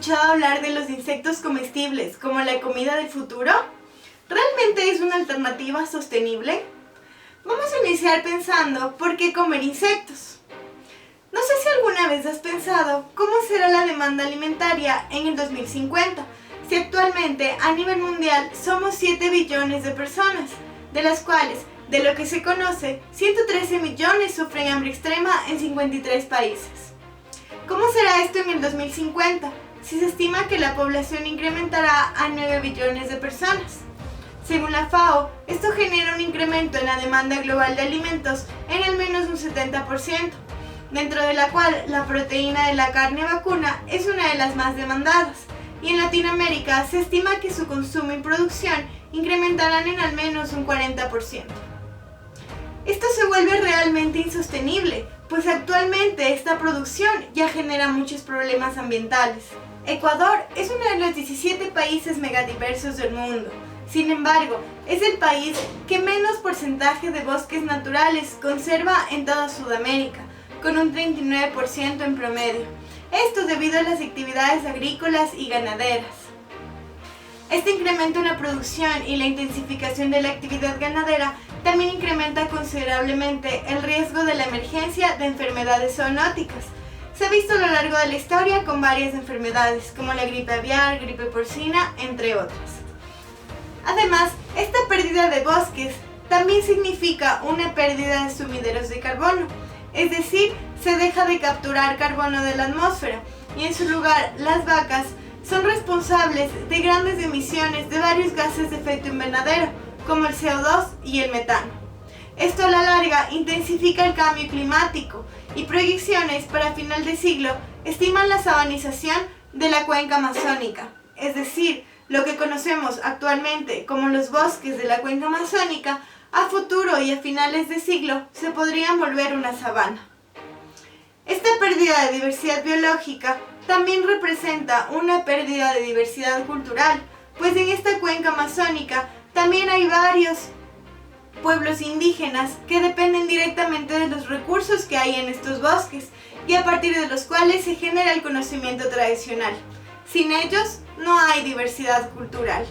escuchado hablar de los insectos comestibles como la comida del futuro? ¿Realmente es una alternativa sostenible? Vamos a iniciar pensando ¿por qué comer insectos? No sé si alguna vez has pensado cómo será la demanda alimentaria en el 2050, si actualmente a nivel mundial somos 7 billones de personas, de las cuales, de lo que se conoce, 113 millones sufren hambre extrema en 53 países. ¿Cómo será esto en el 2050, si se estima que la población incrementará a 9 billones de personas? Según la FAO, esto genera un incremento en la demanda global de alimentos en al menos un 70%, dentro de la cual la proteína de la carne vacuna es una de las más demandadas, y en Latinoamérica se estima que su consumo y producción incrementarán en al menos un 40%. Esto se vuelve realmente insostenible, pues actualmente esta producción ya genera muchos problemas ambientales. Ecuador es uno de los 17 países megadiversos del mundo. Sin embargo, es el país que menos porcentaje de bosques naturales conserva en toda Sudamérica, con un 39% en promedio. Esto debido a las actividades agrícolas y ganaderas. Este incremento en la producción y la intensificación de la actividad ganadera también incrementa considerablemente el riesgo de la emergencia de enfermedades zoonóticas. Se ha visto a lo largo de la historia con varias enfermedades, como la gripe aviar, gripe porcina, entre otras. Además, esta pérdida de bosques también significa una pérdida de sumideros de carbono, es decir, se deja de capturar carbono de la atmósfera y en su lugar las vacas son responsables de grandes emisiones de varios gases de efecto invernadero, como el CO2 y el metano. Esto a la larga intensifica el cambio climático y proyecciones para final de siglo estiman la sabanización de la cuenca amazónica, es decir, lo que conocemos actualmente como los bosques de la cuenca amazónica, a futuro y a finales de siglo se podrían volver una sabana. Esta pérdida de diversidad biológica también representa una pérdida de diversidad cultural, pues en esta cuenca amazónica también hay varios pueblos indígenas que dependen directamente de los recursos que hay en estos bosques y a partir de los cuales se genera el conocimiento tradicional. Sin ellos no hay diversidad cultural.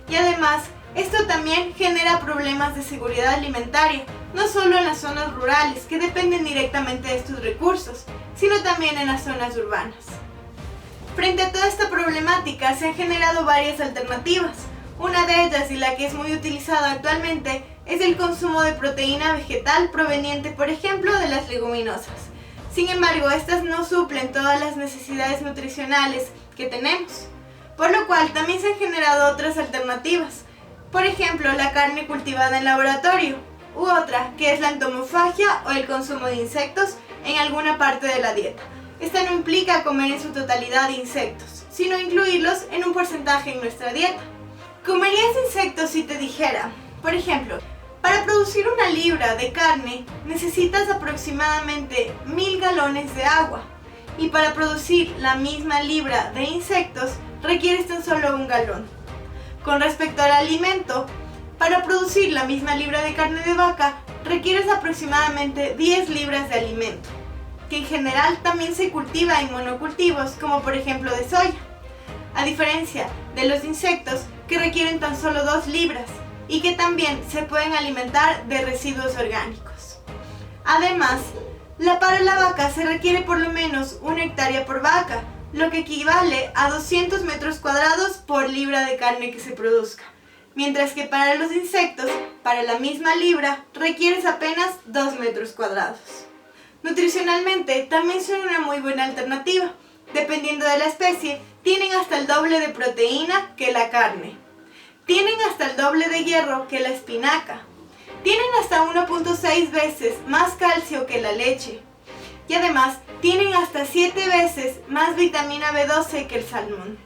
Y además, esto también genera problemas de seguridad alimentaria, no solo en las zonas rurales que dependen directamente de estos recursos, sino también en las zonas urbanas. Frente a toda esta problemática se han generado varias alternativas. Una de ellas, y la que es muy utilizada actualmente, es el consumo de proteína vegetal proveniente, por ejemplo, de las leguminosas. Sin embargo, estas no suplen todas las necesidades nutricionales que tenemos, por lo cual también se han generado otras alternativas. Por ejemplo, la carne cultivada en laboratorio, u otra, que es la entomofagia o el consumo de insectos en alguna parte de la dieta. Esta no implica comer en su totalidad insectos, sino incluirlos en un porcentaje en nuestra dieta. ¿Comerías insectos si te dijera, por ejemplo, para producir 1 libra de carne necesitas aproximadamente 1000 galones de agua y para producir la misma libra de insectos requieres tan solo 1 galón? Con respecto al alimento, para producir la misma libra de carne de vaca requieres aproximadamente 10 libras de alimento, que en general también se cultiva en monocultivos como por ejemplo de soya, a diferencia de los insectos que requieren tan solo 2 libras y que también se pueden alimentar de residuos orgánicos. Además, para la vaca se requiere por lo menos 1 hectárea por vaca, lo que equivale a 200 metros cuadrados por libra de carne que se produzca, mientras que para los insectos, para la misma libra, requieres apenas 2 metros cuadrados. Nutricionalmente también son una muy buena alternativa. Dependiendo de la especie, tienen hasta el doble de proteína que la carne. Tienen hasta el doble de hierro que la espinaca. Tienen hasta 1.6 veces más calcio que la leche. Y además, tienen hasta 7 veces más vitamina B12 que el salmón.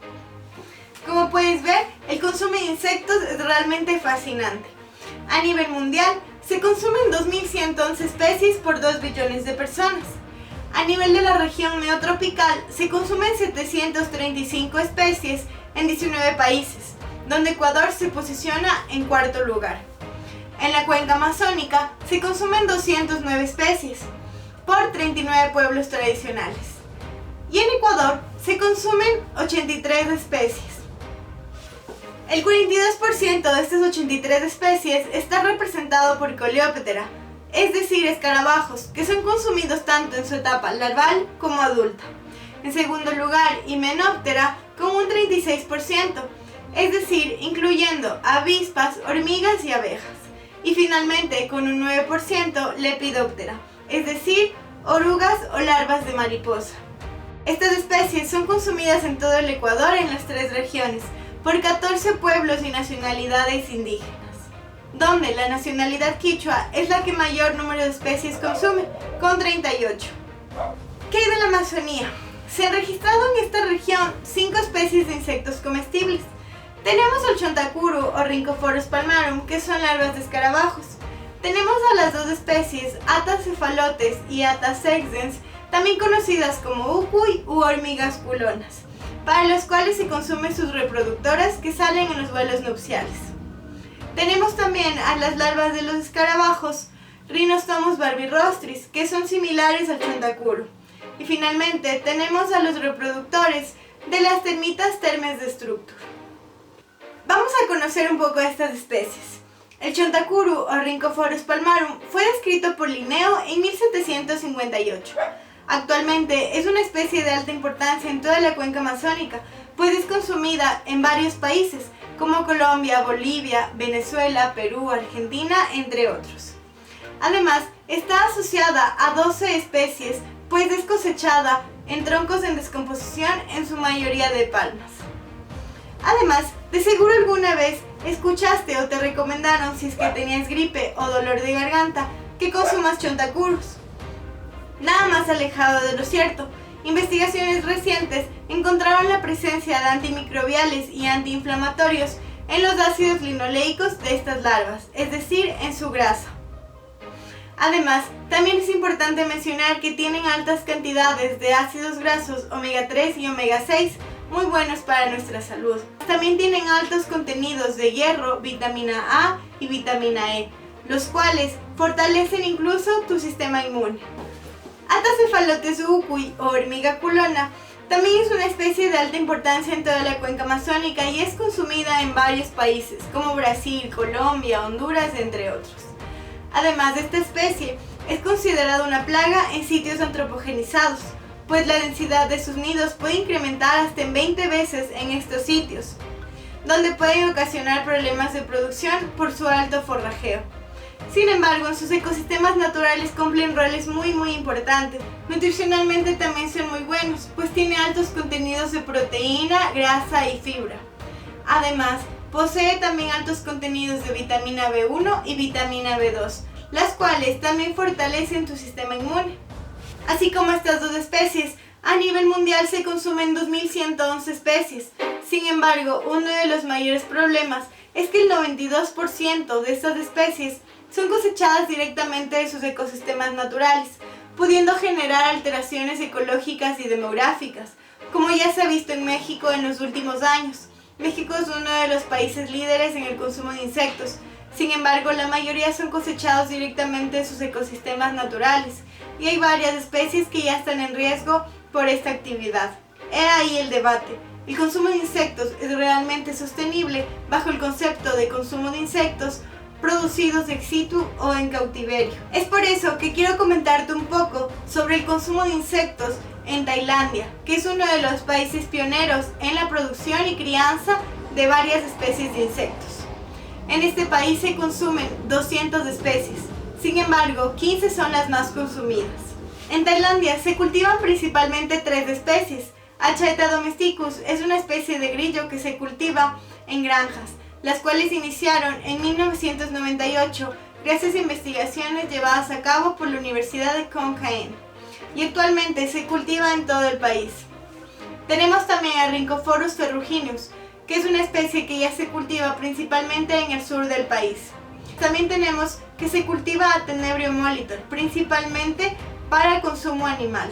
Como puedes ver, el consumo de insectos es realmente fascinante. A nivel mundial, se consumen 2.111 especies por 2 billones de personas. A nivel de la región neotropical, se consumen 735 especies en 19 países, donde Ecuador se posiciona en 4º lugar. En la cuenca amazónica se consumen 209 especies por 39 pueblos tradicionales. Y en Ecuador se consumen 83 especies. El 42% de estas 83 especies está representado por Coleoptera, es decir, escarabajos, que son consumidos tanto en su etapa larval como adulta. En segundo lugar, Hymenoptera con un 36%, es decir, incluyendo avispas, hormigas y abejas. Y finalmente, con un 9%, Lepidoptera, es decir, orugas o larvas de mariposa. Estas especies son consumidas en todo el Ecuador en las 3 regiones, por 14 pueblos y nacionalidades indígenas, donde la nacionalidad quichua es la que mayor número de especies consume, con 38. ¿Qué hay de la Amazonía? Se han registrado en esta región 5 especies de insectos comestibles. Tenemos el chontacuru o Rhynchophorus palmarum, que son larvas de escarabajos. Tenemos a las 2 especies Atas cephalotes y Atas exdens, también conocidas como ucuy u hormigas culonas, para las cuales se consumen sus reproductoras que salen en los vuelos nupciales. Tenemos también a las larvas de los escarabajos Rhinostomus barbirostris, que son similares al chontacuru. Y finalmente tenemos a los reproductores de las termitas Termes destructor. Vamos a conocer un poco estas especies. El chontacuru o Rhynchophorus palmarum fue descrito por Linneo en 1758. Actualmente es una especie de alta importancia en toda la cuenca amazónica, pues es consumida en varios países, como Colombia, Bolivia, Venezuela, Perú, Argentina, entre otros. Además, está asociada a 12 especies, pues es cosechada en troncos en descomposición, en su mayoría de palmas. Además, de seguro alguna vez escuchaste o te recomendaron, si es que tenías gripe o dolor de garganta, que consumas chontacurus. Nada más alejado de lo cierto. Investigaciones recientes encontraron la presencia de antimicrobiales y antiinflamatorios en los ácidos linoleicos de estas larvas, es decir, en su grasa. Además, también es importante mencionar que tienen altas cantidades de ácidos grasos omega 3 y omega 6, muy buenos para nuestra salud. También tienen altos contenidos de hierro, vitamina A y vitamina E, los cuales fortalecen incluso tu sistema inmune. Atas cephalotes ucuy o hormiga culona también es una especie de alta importancia en toda la cuenca amazónica y es consumida en varios países como Brasil, Colombia, Honduras, entre otros. Además de esta especie, es considerada una plaga en sitios antropogenizados, pues la densidad de sus nidos puede incrementar hasta en 20 veces en estos sitios, donde pueden ocasionar problemas de producción por su alto forrajeo. Sin embargo, en sus ecosistemas naturales cumplen roles muy importantes. Nutricionalmente también son muy buenos, pues tiene altos contenidos de proteína, grasa y fibra. Además, posee también altos contenidos de vitamina B1 y vitamina B2, las cuales también fortalecen tu sistema inmune. Así como estas 2 especies, a nivel mundial se consumen 2.111 especies. Sin embargo, uno de los mayores problemas es que el 92% de estas especies son cosechadas directamente de sus ecosistemas naturales, pudiendo generar alteraciones ecológicas y demográficas, como ya se ha visto en México en los últimos años. México es uno de los países líderes en el consumo de insectos. Sin embargo, la mayoría son cosechados directamente de sus ecosistemas naturales, y hay varias especies que ya están en riesgo por esta actividad. He ahí el debate. ¿El consumo de insectos es realmente sostenible bajo el concepto de consumo de insectos producidos ex situ o en cautiverio? Es por eso que quiero comentarte un poco sobre el consumo de insectos en Tailandia, que es uno de los países pioneros en la producción y crianza de varias especies de insectos. En este país se consumen 200 especies, sin embargo 15 son las más consumidas. En Tailandia se cultivan principalmente 3 especies. Achaeta domesticus es una especie de grillo que se cultiva en granjas, las cuales iniciaron en 1998 gracias a investigaciones llevadas a cabo por la Universidad de Khon Kaen, y actualmente se cultiva en todo el país. Tenemos también a Rhynchophorus ferruginus, que es una especie que ya se cultiva principalmente en el sur del país. También tenemos que se cultiva a Tenebrio molitor, principalmente para consumo animal.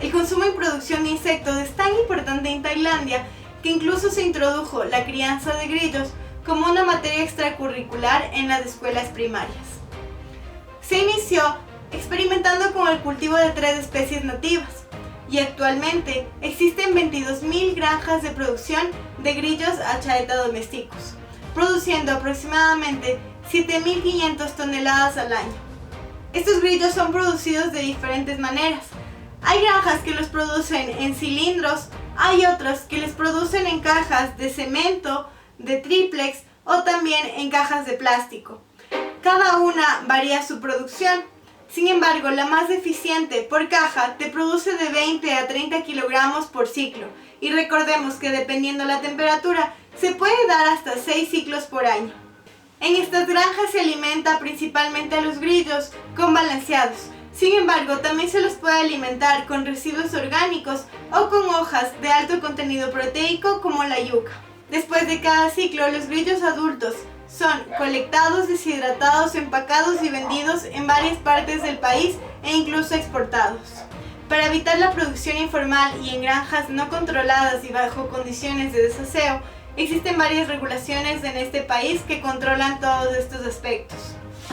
El consumo y producción de insectos es tan importante en Tailandia que incluso se introdujo la crianza de grillos como una materia extracurricular en las escuelas primarias. Se inició experimentando con el cultivo de 3 especies nativas, y actualmente existen 22.000 granjas de producción de grillos Achaeta domesticus, produciendo aproximadamente 7.500 toneladas al año. Estos grillos son producidos de diferentes maneras. Hay granjas que los producen en cilindros, hay otras que les producen en cajas de cemento, de triplex o también en cajas de plástico. Cada una varía su producción. Sin embargo, la más eficiente por caja te produce de 20 a 30 kilogramos por ciclo. Y recordemos que dependiendo la temperatura, se puede dar hasta 6 ciclos por año. En estas granjas se alimenta principalmente a los grillos con balanceados. Sin embargo, también se los puede alimentar con residuos orgánicos o con hojas de alto contenido proteico como la yuca. Después de cada ciclo, los grillos adultos son colectados, deshidratados, empacados y vendidos en varias partes del país e incluso exportados. Para evitar la producción informal y en granjas no controladas y bajo condiciones de desaseo, existen varias regulaciones en este país que controlan todos estos aspectos.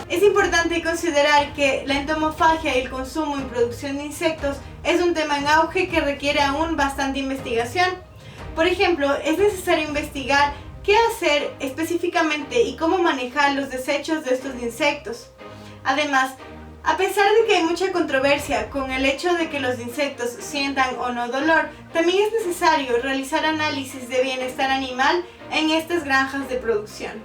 Es importante considerar que la entomofagia y el consumo y producción de insectos es un tema en auge que requiere aún bastante investigación. Por ejemplo, es necesario investigar qué hacer específicamente y cómo manejar los desechos de estos insectos. Además, a pesar de que hay mucha controversia con el hecho de que los insectos sientan o no dolor, también es necesario realizar análisis de bienestar animal en estas granjas de producción.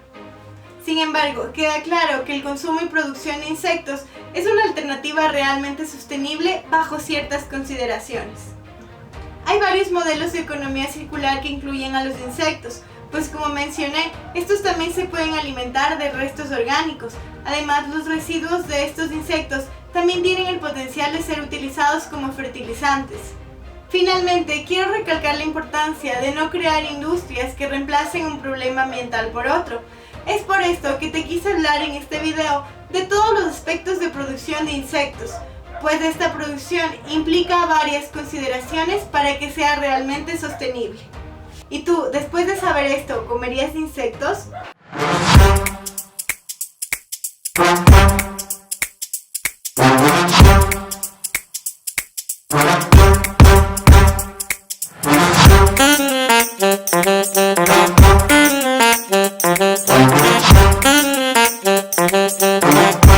Sin embargo, queda claro que el consumo y producción de insectos es una alternativa realmente sostenible bajo ciertas consideraciones. Hay varios modelos de economía circular que incluyen a los insectos, pues como mencioné, estos también se pueden alimentar de restos orgánicos. Además, los residuos de estos insectos también tienen el potencial de ser utilizados como fertilizantes. Finalmente, quiero recalcar la importancia de no crear industrias que reemplacen un problema ambiental por otro. Es por esto que te quise hablar en este video de todos los aspectos de producción de insectos, pues esta producción implica varias consideraciones para que sea realmente sostenible. ¿Y tú, después de saber esto, comerías insectos?